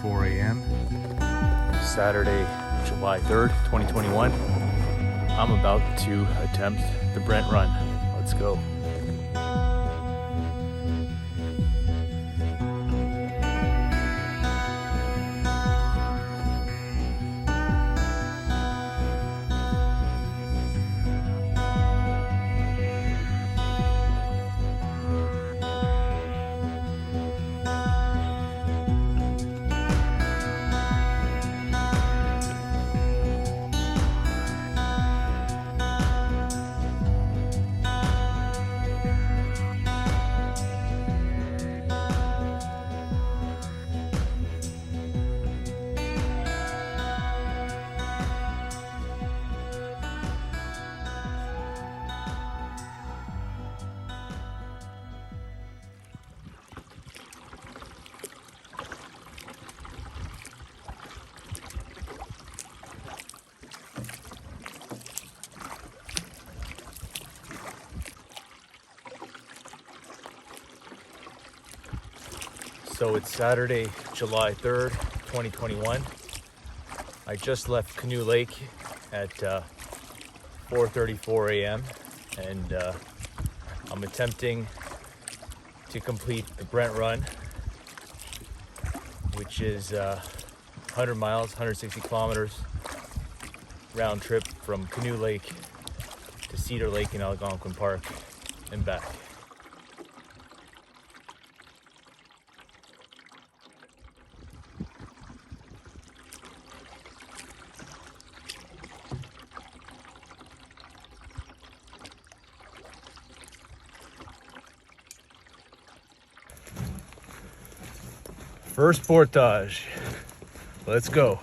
4:34 a.m. Saturday, July 3rd, 2021. I'm about to attempt the Brent Run. Let's go. So it's Saturday, July 3rd, 2021. I just left Canoe Lake at 4:34 a.m. and I'm attempting to complete the Brent Run, which is 100 miles, 160 kilometers round trip from Canoe Lake to Cedar Lake in Algonquin Park and back. First portage. Let's go.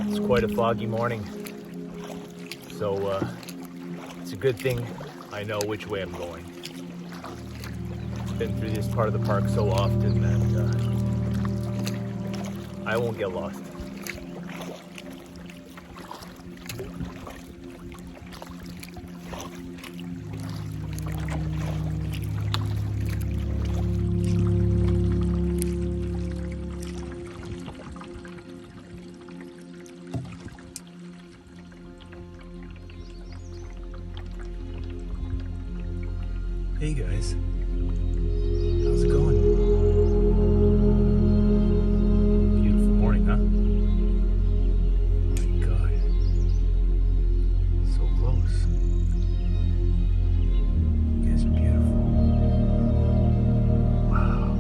It's quite a foggy morning, so it's a good thing I know which way I'm going. Been through this part of the park so often that I won't get lost. Hey guys. How's it going? Beautiful morning, huh? Oh my God. So close. You guys are beautiful. Wow.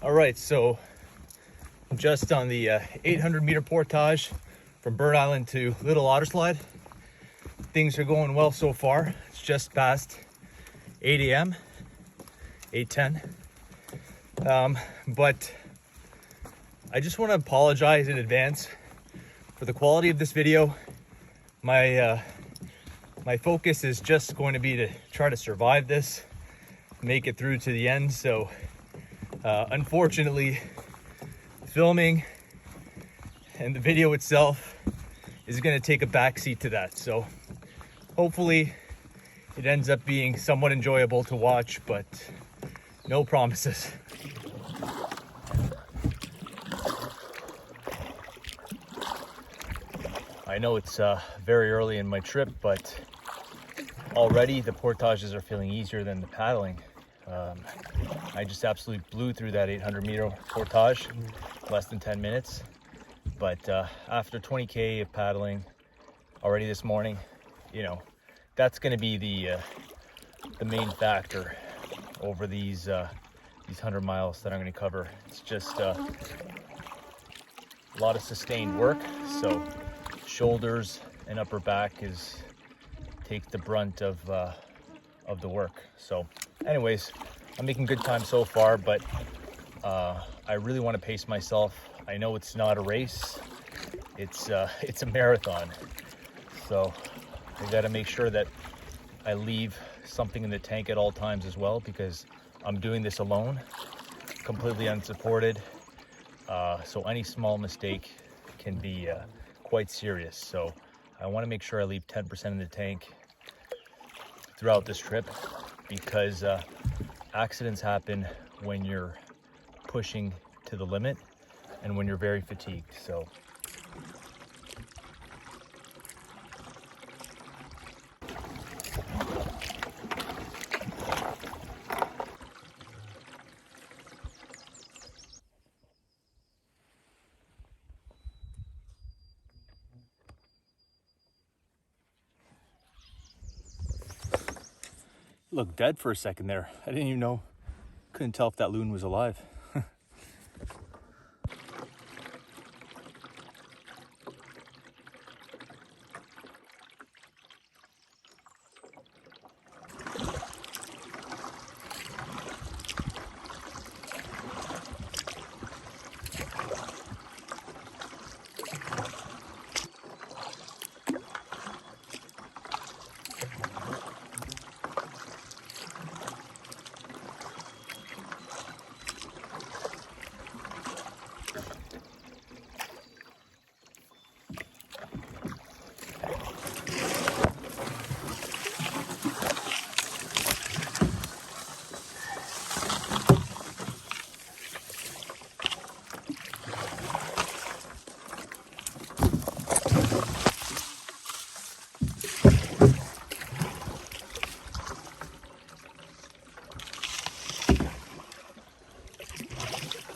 All right, so I'm just on the 800-meter portage from Bird Island to Little Otterslide. Things are going well so far. It's just past 8 a.m., 8:10. But I just want to apologize in advance for the quality of this video. My focus is just going to be to try to survive this, make it through to the end. So unfortunately, filming and the video itself is going to take a backseat to that. So hopefully it ends up being somewhat enjoyable to watch, but no promises. I know it's very early in my trip, but already the portages are feeling easier than the paddling. I just absolutely blew through that 800-meter portage, less than 10 minutes. But after 20K of paddling already this morning, you know, that's going to be the main factor over these 100 miles that I'm going to cover. It's just a lot of sustained work, so shoulders and upper back take the brunt of the work. So anyways, I'm making good time so far, but I really want to pace myself. I know it's not a race, it's a marathon, so I got to make sure that I leave something in the tank at all times as well, because I'm doing this alone, completely unsupported. So any small mistake can be quite serious. So I want to make sure I leave 10% in the tank throughout this trip, because accidents happen when you're pushing to the limit and when you're very fatigued. So looked dead for a second there. I didn't even know, couldn't tell if that loon was alive.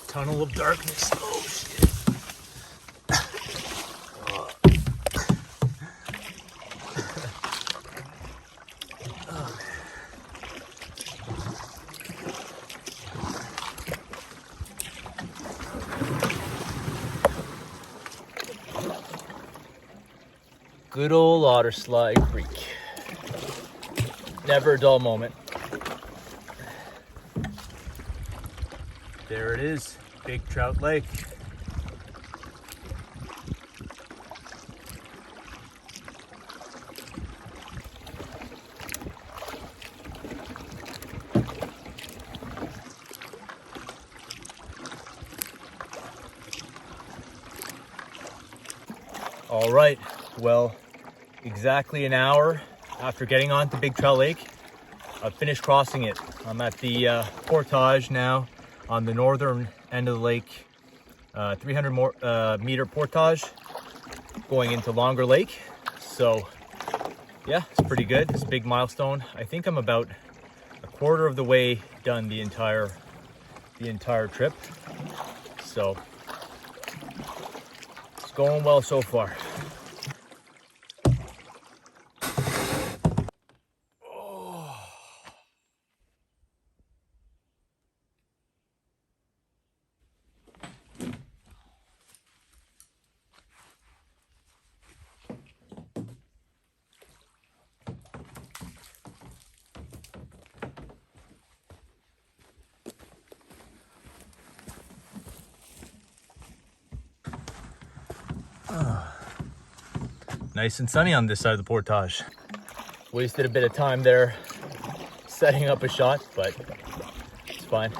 Tunnel of darkness. Oh shit. Oh, good old Otterslide Creek. Never a dull moment. There it is, Big Trout Lake. All right, well, exactly an hour after getting onto Big Trout Lake, I've finished crossing it. I'm at the portage now on the northern end of the lake, 300-meter portage going into Longer Lake. So yeah, it's pretty good. It's a big milestone. I think I'm about a quarter of the way done the entire trip. So it's going well so far. Nice and sunny on this side of the portage. Wasted a bit of time there setting up a shot, but it's fine.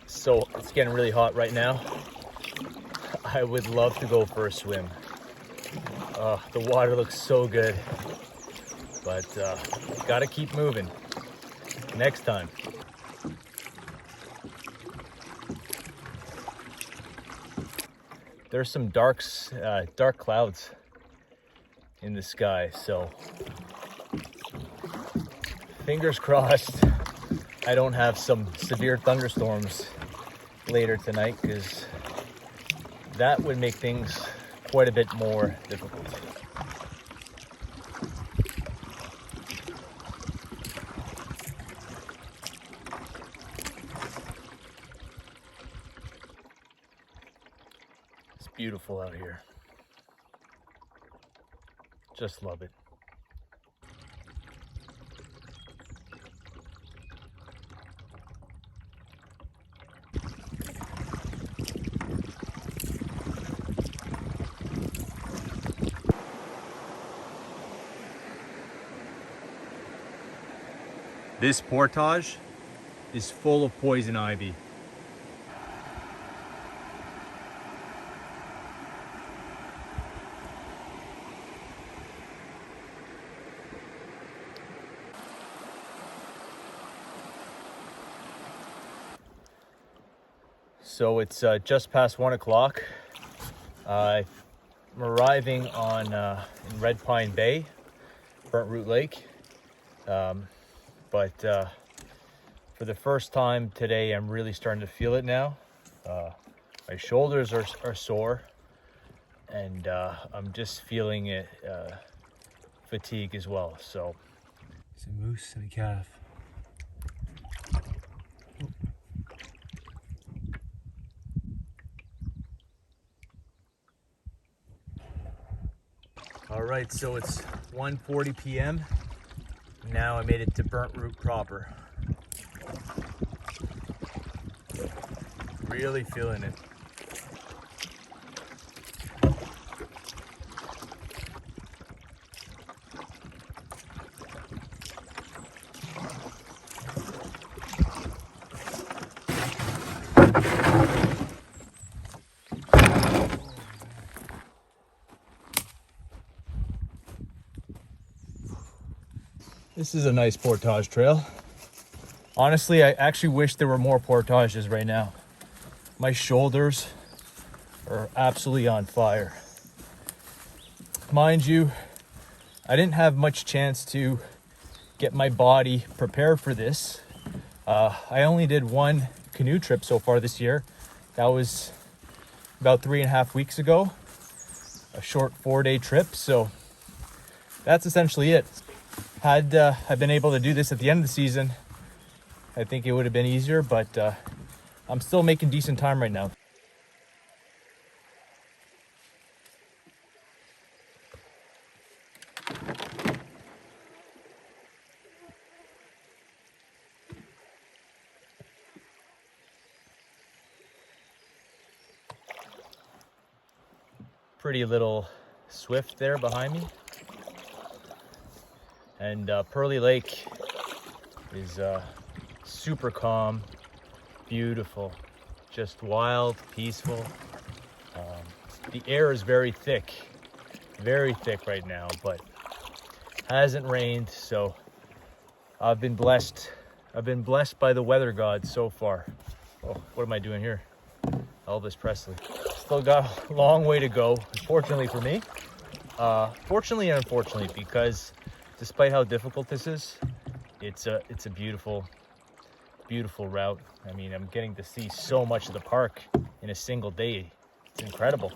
So it's getting really hot right now. I would love to go for a swim. The water looks so good, but gotta keep moving. Next time. There's some dark clouds in the sky, so fingers crossed I don't have some severe thunderstorms later tonight, because that would make things quite a bit more difficult. It's beautiful out here. Just love it. This portage is full of poison ivy. So it's just past 1 o'clock. I'm arriving on in Red Pine Bay, Brent Run Lake. But for the first time today, I'm really starting to feel it now. My shoulders are sore, and I'm just feeling it, fatigue as well. So it's a moose and a calf. All right, so it's 1:40 p.m. Now I made it to Brent Run proper. Really feeling it. This is a nice portage trail. Honestly, I actually wish there were more portages right now. My shoulders are absolutely on fire. Mind you, I didn't have much chance to get my body prepared for this. I only did one canoe trip so far this year. That was about 3.5 weeks ago. A short 4-day trip, so that's essentially it. Had I been able to do this at the end of the season, I think it would have been easier, but I'm still making decent time right now. Pretty little swift there behind me. And Pearly Lake is super calm, beautiful, just wild, peaceful. The air is very thick right now, but hasn't rained, so I've been blessed. I've been blessed by the weather gods so far. Oh, what am I doing here? Elvis Presley. Still got a long way to go, unfortunately for me. Fortunately and unfortunately, because despite how difficult this is, it's a beautiful route. I mean, I'm getting to see so much of the park in a single day. It's incredible.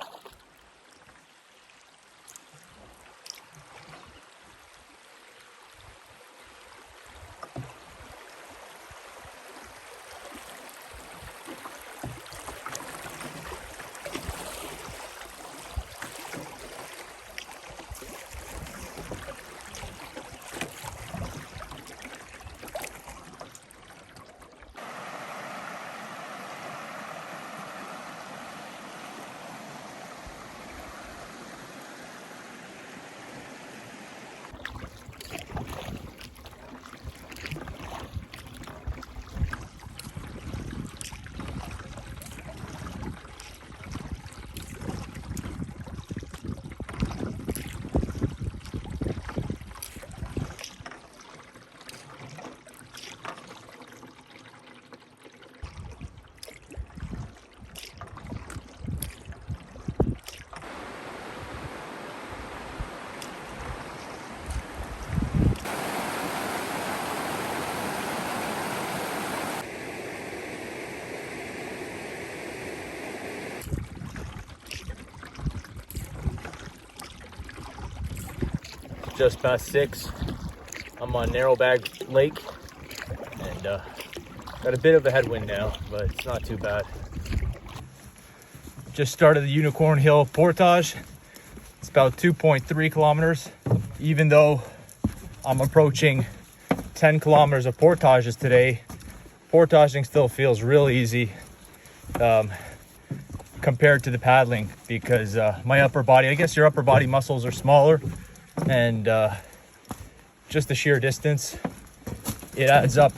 just past 6. I'm on Narrowbag Lake, and got a bit of a headwind now, but it's not too bad. Just started the Unicorn Hill portage. It's about 2.3 kilometers. Even though I'm approaching 10 kilometers of portages today, portaging still feels real easy compared to the paddling, because my upper body, I guess your upper body muscles are smaller, and just the sheer distance, it adds up.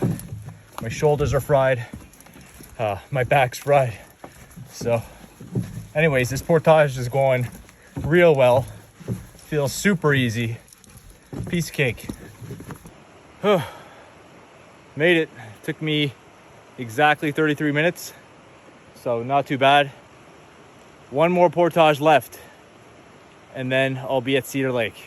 My shoulders are fried, my back's fried. So anyways, this portage is going real well. Feels super easy. Piece of cake. Made it. Took me exactly 33 minutes, so not too bad. One more portage left, and then I'll be at Cedar Lake.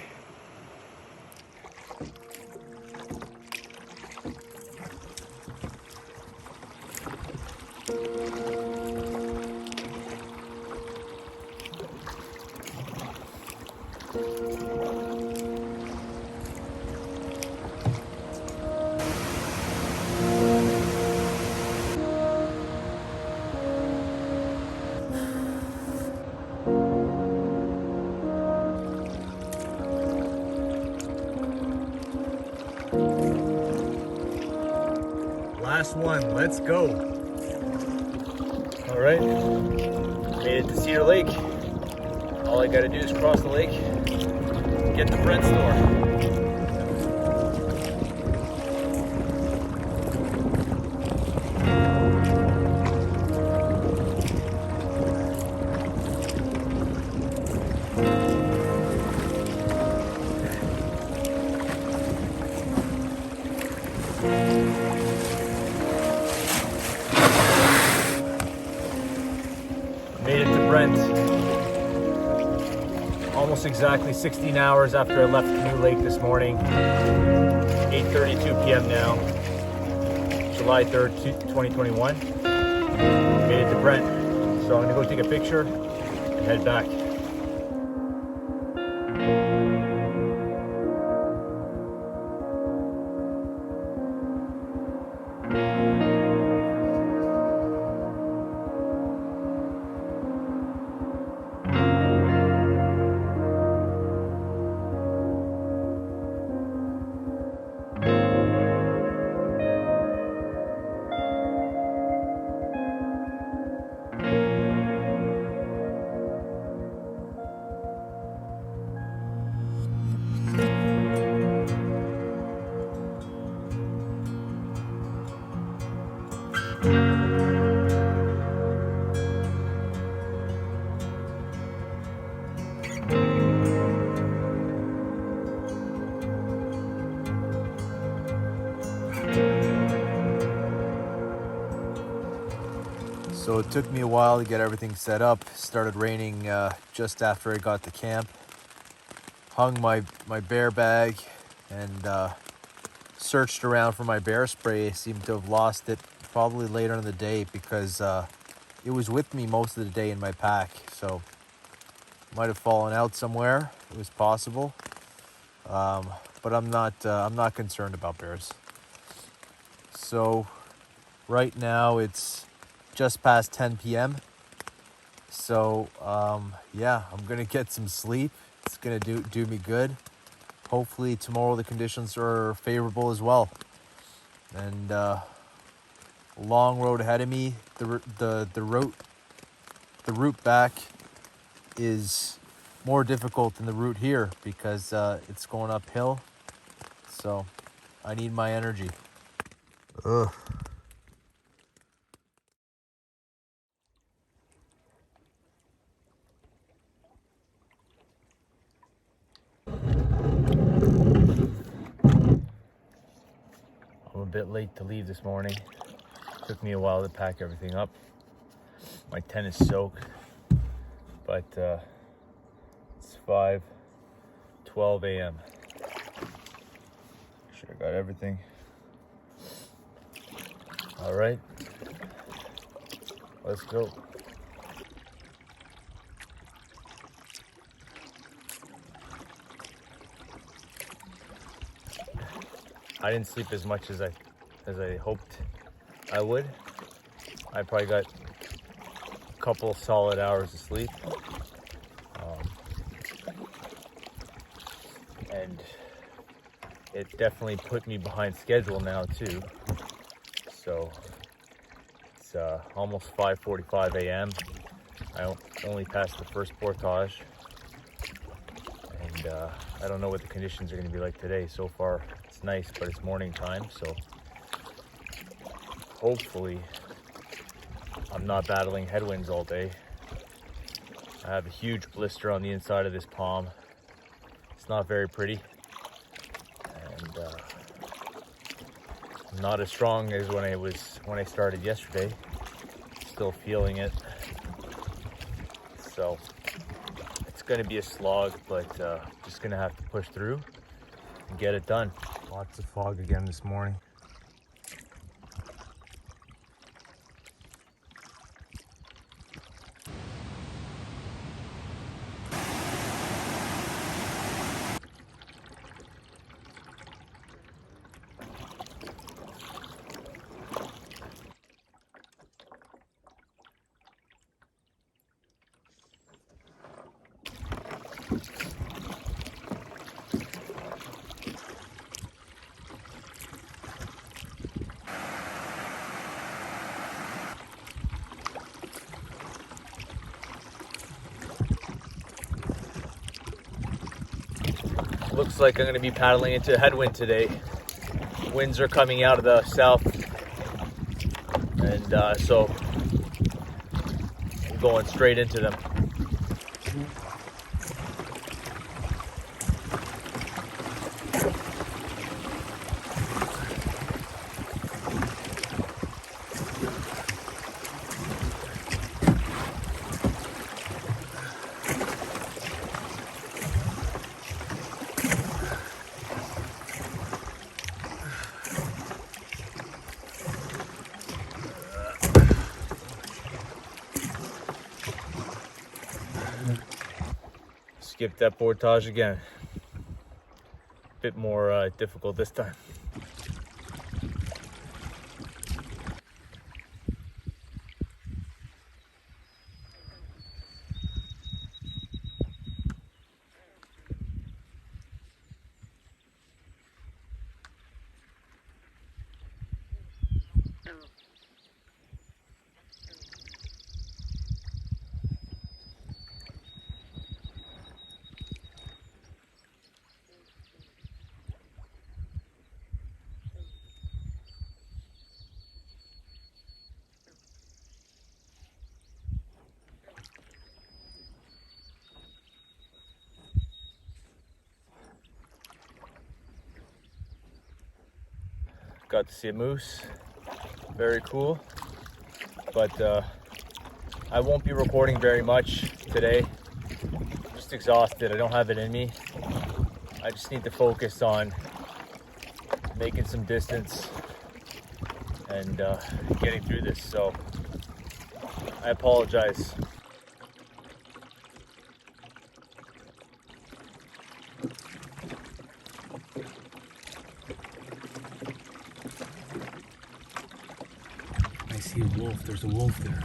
Last one, let's go. All right, made it to Cedar Lake. All I gotta do is cross the lake, get to Brent store. Made it to Brent. Almost exactly 16 hours after I left Canoe Lake this morning. 8:32 p.m. now. July 3rd, 2021. Made it to Brent. So I'm gonna go take a picture and head back. So it took me a while to get everything set up. Started raining just after I got to camp. Hung my bear bag and searched around for my bear spray. Seemed to have lost it probably later in the day, because it was with me most of the day in my pack. So might have fallen out somewhere. It was possible, but I'm not concerned about bears. So right now it's just past 10 p.m. So yeah, I'm gonna get some sleep. It's gonna do me good. Hopefully tomorrow the conditions are favorable as well. And long road ahead of me. The route back is more difficult than the route here, because it's going uphill. So I need my energy. Ugh. I'm a bit late to leave this morning. Took me a while to pack everything up. My tent is soaked, but it's 5:12 a.m. Sure I got everything. All right, let's go. I didn't sleep as much as I hoped I would. I probably got a couple solid hours of sleep. And it definitely put me behind schedule now too. So it's almost 5:45 a.m. I only passed the first portage, and I don't know what the conditions are going to be like today. So far it's nice, but it's morning time, so hopefully I'm not battling headwinds all day. I have a huge blister on the inside of this palm. It's not very pretty, and not as strong as when I started yesterday. Still feeling it, so it's going to be a slog, but just going to have to push through and get it done. Lots of fog again this morning. Looks like I'm going to be paddling into a headwind today. Winds are coming out of the south, and so I'm going straight into them. Skip that portage again. Bit more difficult this time. Got to see a moose, very cool, but I won't be recording very much today. I'm just exhausted, I don't have it in me. I just need to focus on making some distance and getting through this, so I apologize. I see a wolf. There's a wolf there.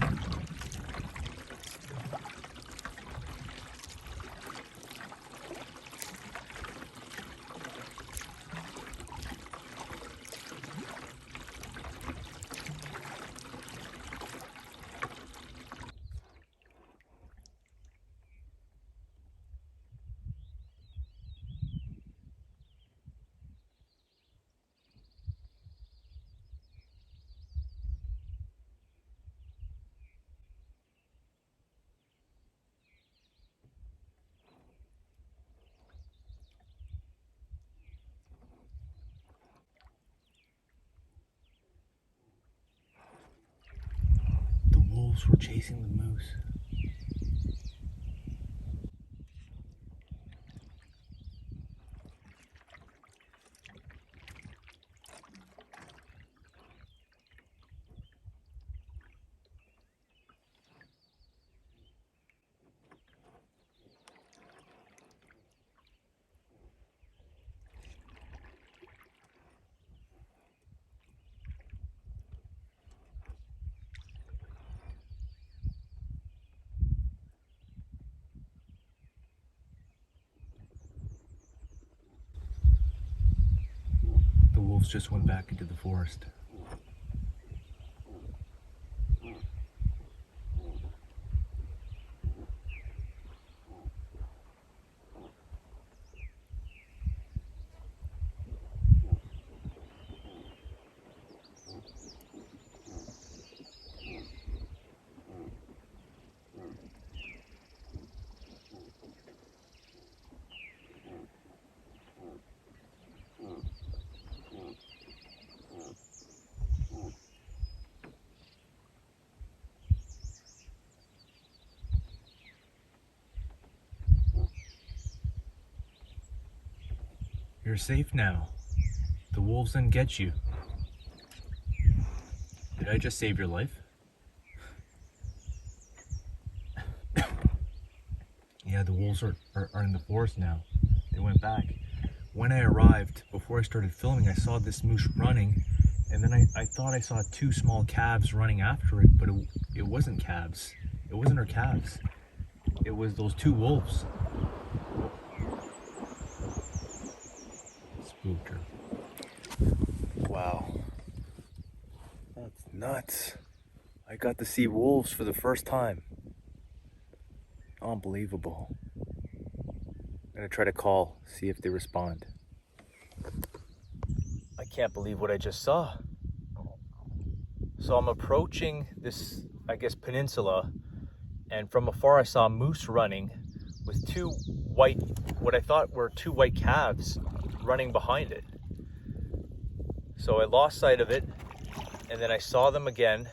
The wolves were chasing the moose. wolves just went back into the forest. You're safe now. The wolves didn't get you. Did I just save your life? Yeah, the wolves are in the forest now. They went back. When I arrived, before I started filming, I saw this moose running, and then I thought I saw two small calves running after it, but it wasn't calves. It wasn't her calves. It was those two wolves. Spooked her. Wow. That's nuts. I got to see wolves for the first time. Unbelievable. I'm gonna try to call, see if they respond. I can't believe what I just saw. So I'm approaching this, I guess, peninsula, and from afar I saw a moose running with two white, what I thought were two white calves running behind it. So I lost sight of it, and then I saw them again,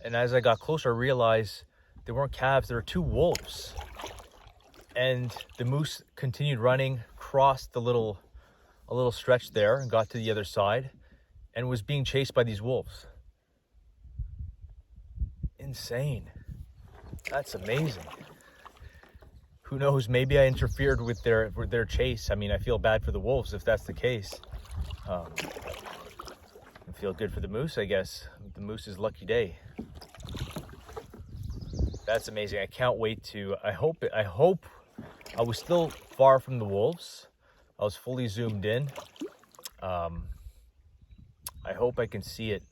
and as I got closer I realized they weren't calves, they were two wolves. And the moose continued running, crossed a little stretch there and got to the other side and was being chased by these wolves. Insane. That's amazing. Who knows, maybe I interfered with their chase. I mean, I feel bad for the wolves if that's the case. I feel good for the moose, I guess. The moose's lucky day. That's amazing. I can't wait to, I hope I was still far from the wolves. I was fully zoomed in. I hope I can see it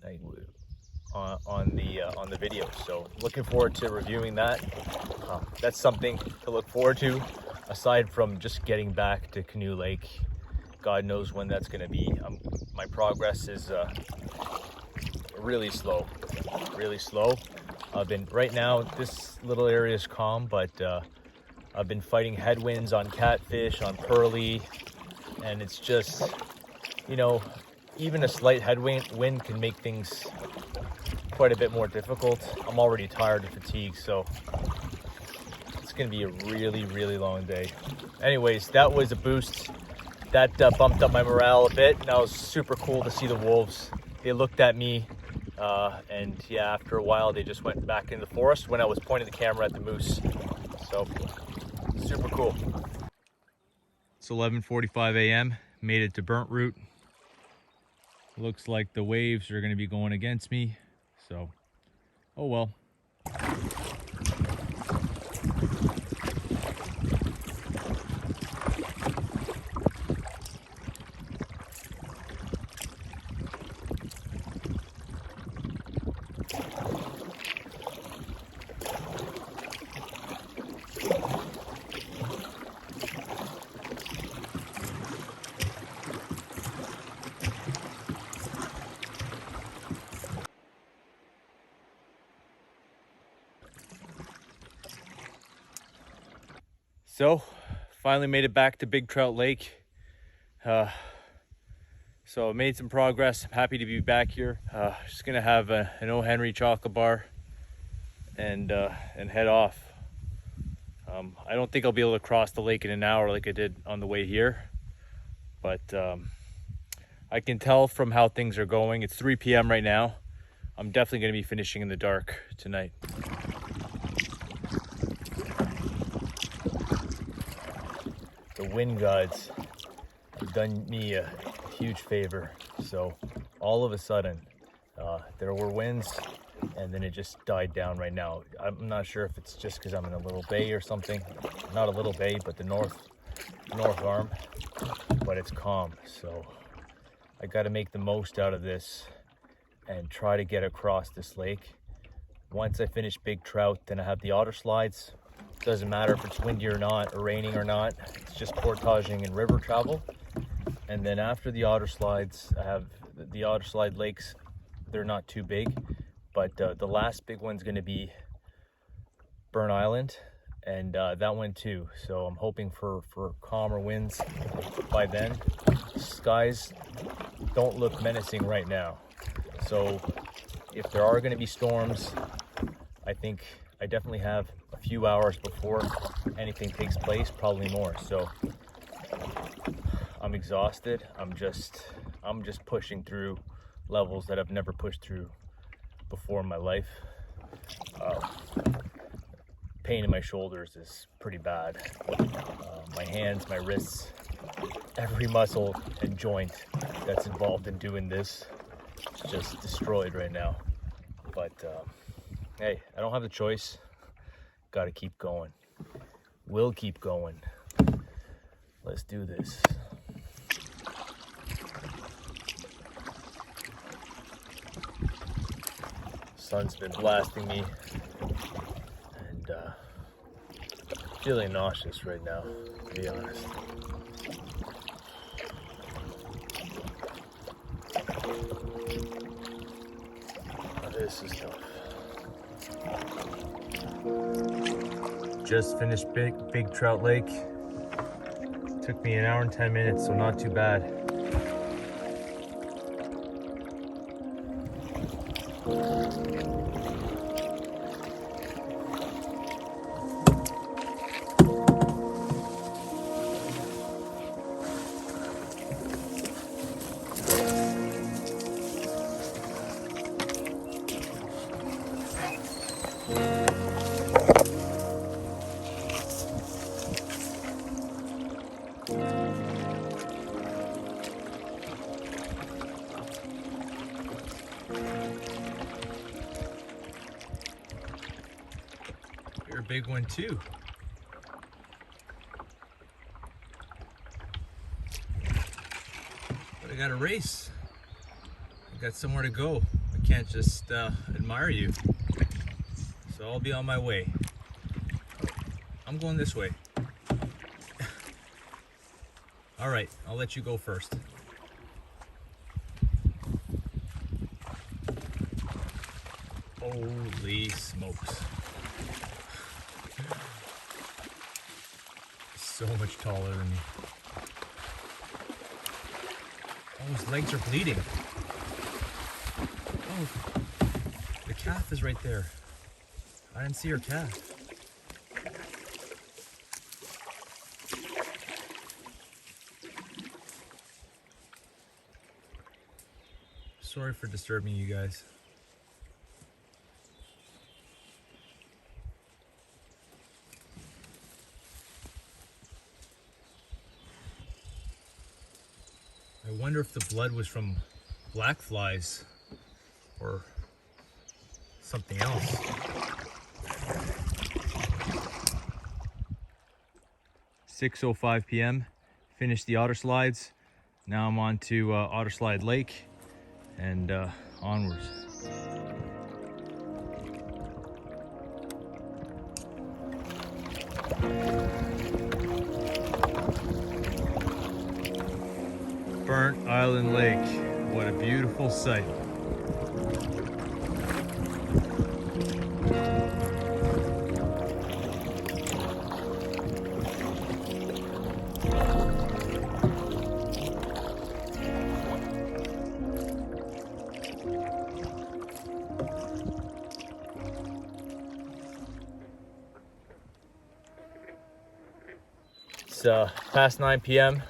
on the video. So looking forward to reviewing that. That's something to look forward to, aside from just getting back to Canoe Lake. God knows when that's going to be. My progress is really slow. Right now, this little area is calm, but I've been fighting headwinds on catfish, on pearly, and it's just, you know, even a slight headwind can make things quite a bit more difficult. I'm already tired and fatigued, so it's going to be a really long day. Anyways, that was a boost. That bumped up my morale a bit. That was super cool to see the wolves. They looked at me, and yeah, after a while, they just went back in the forest when I was pointing the camera at the moose. So, super cool. It's 11:45 a.m. Made it to Brent Run. Looks like the waves are going to be going against me. So, oh well. So, finally made it back to Big Trout Lake. So I made some progress. I'm happy to be back here. Just gonna have an O. Henry chocolate bar and head off. I don't think I'll be able to cross the lake in an hour like I did on the way here, but I can tell from how things are going. It's 3 p.m. right now. I'm definitely gonna be finishing in the dark tonight. The wind gods have done me a huge favor. So all of a sudden, there were winds, and then it just died down right now. I'm not sure if it's just because I'm in a little bay or something. Not a little bay, but the north arm, but it's calm. So I got to make the most out of this and try to get across this lake. Once I finish big trout, then I have the otter slides. Doesn't matter if it's windy or not, or raining or not. It's just portaging and river travel. And then after the otter slides, I have the otter slide lakes. They're not too big, but the last big one's going to be Burn Island, and that one too. So I'm hoping for calmer winds by then. Skies don't look menacing right now. So if there are going to be storms, I think I definitely have a few hours before anything takes place, probably more. So I'm exhausted. I'm just pushing through levels that I've never pushed through before in my life. Pain in my shoulders is pretty bad. My hands, my wrists, every muscle and joint that's involved in doing this is just destroyed right now. But hey, I don't have the choice. Gotta keep going. We'll keep going. Let's do this. Sun's been blasting me, and feeling nauseous right now, to be honest. This is tough. Just finished big trout lake. Took me 1 hour and 10 minutes, so not too bad. You're a big one too. But I got a race. I got somewhere to go. I can't just admire you. So I'll be on my way. I'm going this way. All right, I'll let you go first. Holy smokes. So much taller than me. Oh, his legs are bleeding. Oh, the calf is right there. I didn't see her calf. Sorry for disturbing you guys. I wonder if the blood was from black flies or something else. "6:05 p.m. Finished the otter slides. Now I'm on to Otter Slide Lake and onwards. Burnt Island Lake. What a beautiful sight. It's past 9 p.m.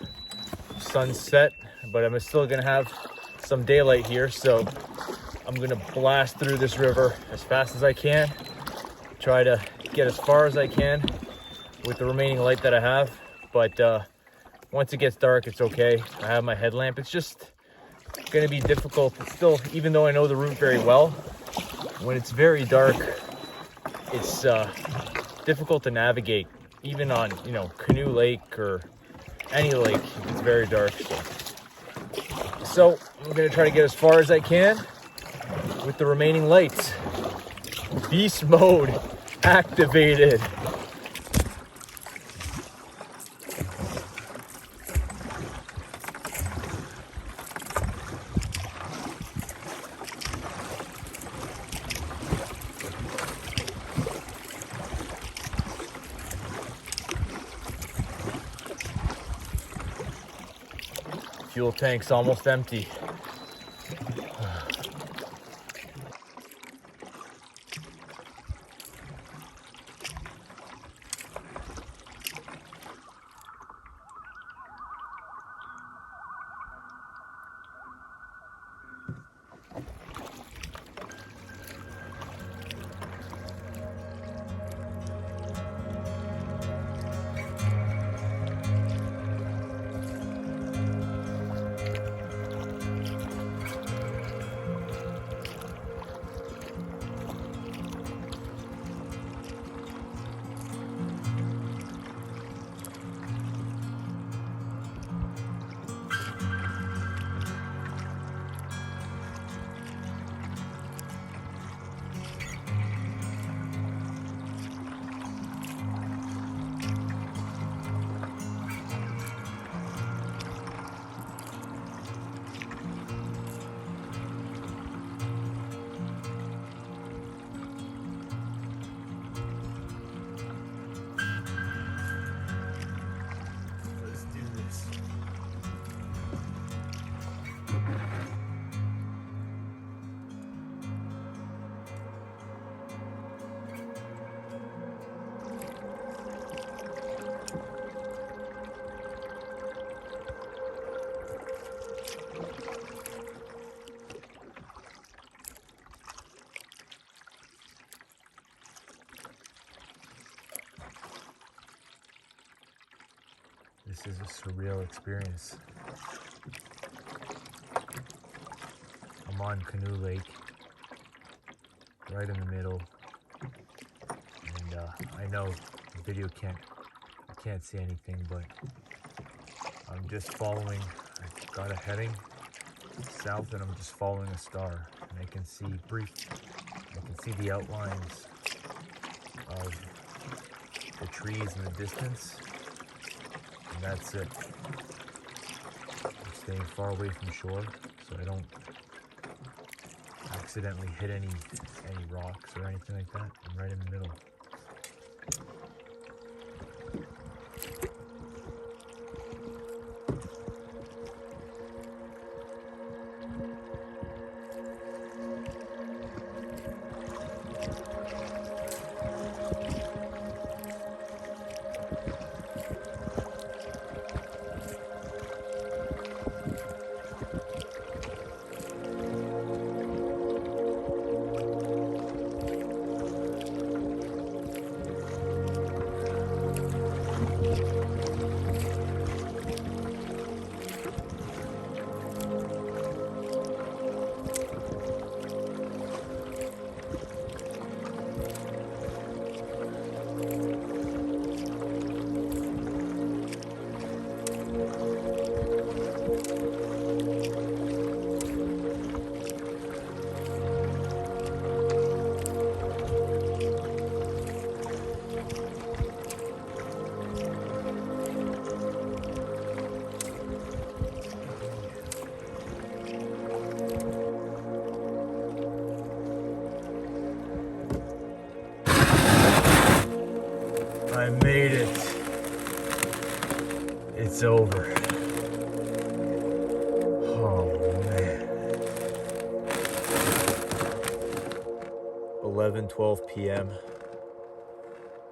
Sun's set, but I'm still gonna have some daylight here, so I'm gonna blast through this river as fast as I can, try to get as far as I can with the remaining light that I have. But once it gets dark, it's okay. I have my headlamp. It's just gonna be difficult. It's still, even though I know the route very well, when it's very dark, it's difficult to navigate, even on, you know, Canoe Lake or any lake. It's very dark. So So I'm gonna try to get as far as I can with the remaining lights. Beast mode activated. Fuel tank's almost empty. This is a surreal experience. I'm on Canoe Lake, right in the middle, and I know the video can't see anything, but I'm just following. I've got a heading south, and I'm just following a star, and I can see the outlines of the trees in the distance. And that's it. I'm staying far away from shore so I don't accidentally hit any rocks or anything like that. I'm right in the middle. I made it. It's over. Oh man. 11:12 p.m.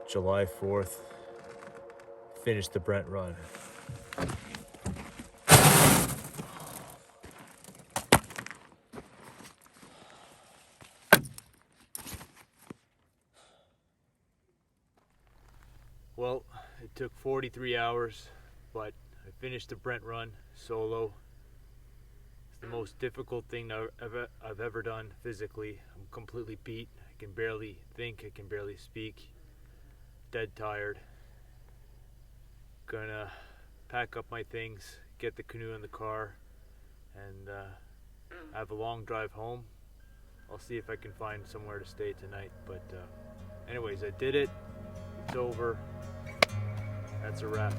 July 4th. Finished the Brent Run. Well, it took 43 hours, but I finished the Brent Run solo. It's the most difficult thing I've ever done physically. I'm completely beat. I can barely think, I can barely speak. Dead tired. Gonna pack up my things, get the canoe in the car, and I have a long drive home. I'll see if I can find somewhere to stay tonight, but anyways, I did it. It's over. That's a wrap.